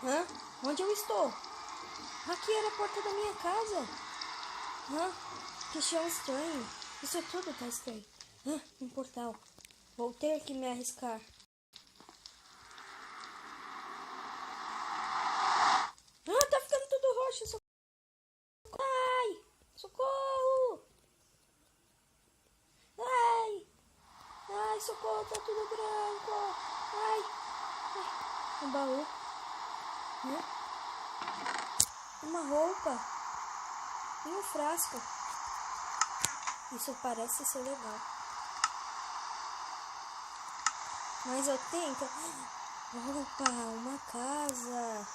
Hã? Onde eu estou? Aqui era a porta da minha casa. Hã? Que chão estranho. Isso é tudo tá estranho. Hã? Um portal. Vou ter que me arriscar. Ah, tá ficando tudo roxo. Socorro. Ai! Socorro! Ai! Ai, socorro, tá tudo branco. Ai! Ai. Um baú. Hã? Uma roupa. E um frasco. Isso parece ser legal. Mas eu tenho que... Opa, uma casa.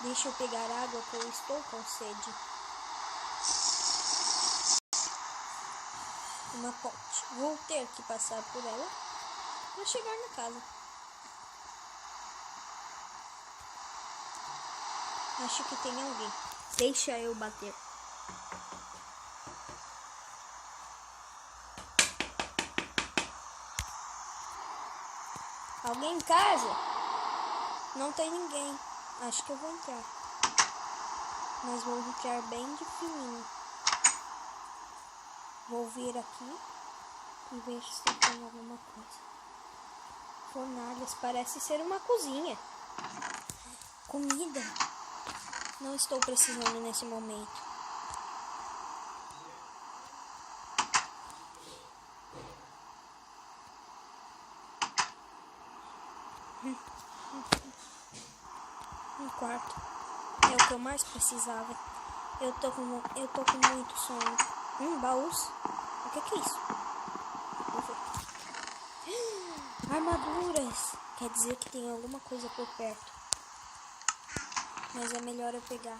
Deixa eu pegar água que eu estou com sede. Uma ponte. Vou ter que passar por ela para chegar na casa. Acho que tem alguém. Deixa eu bater. Alguém em casa? Não tem ninguém. Acho que eu vou entrar. Mas vou entrar bem de fininho. Vou vir aqui e ver se tem alguma coisa. Fornalhas. Parece ser uma cozinha. Comida. Não estou precisando nesse momento. Um quarto. É o que eu mais precisava. Eu tô com muito sono. Baús. O que é isso? Armaduras. Quer dizer que tem alguma coisa por perto. Mas é melhor eu pegar.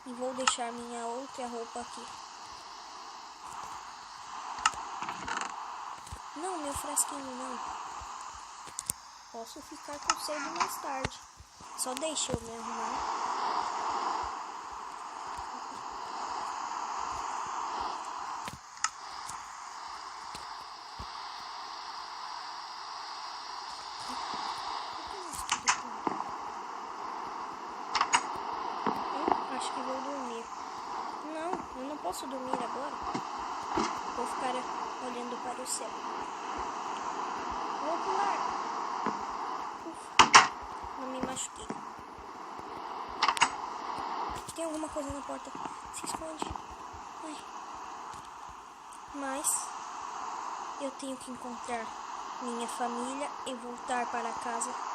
E vou deixar minha outra roupa aqui. Não, meu frasquinho não. Posso ficar com sede mais tarde. Só deixa eu me arrumar. Acho que vou dormir. Não, eu não posso dormir agora. Vou ficar olhando para o céu. Vou pular. Não me machuquei. Tem alguma coisa na porta. Se esconde. Ai. Mas eu tenho que encontrar minha família e voltar para casa.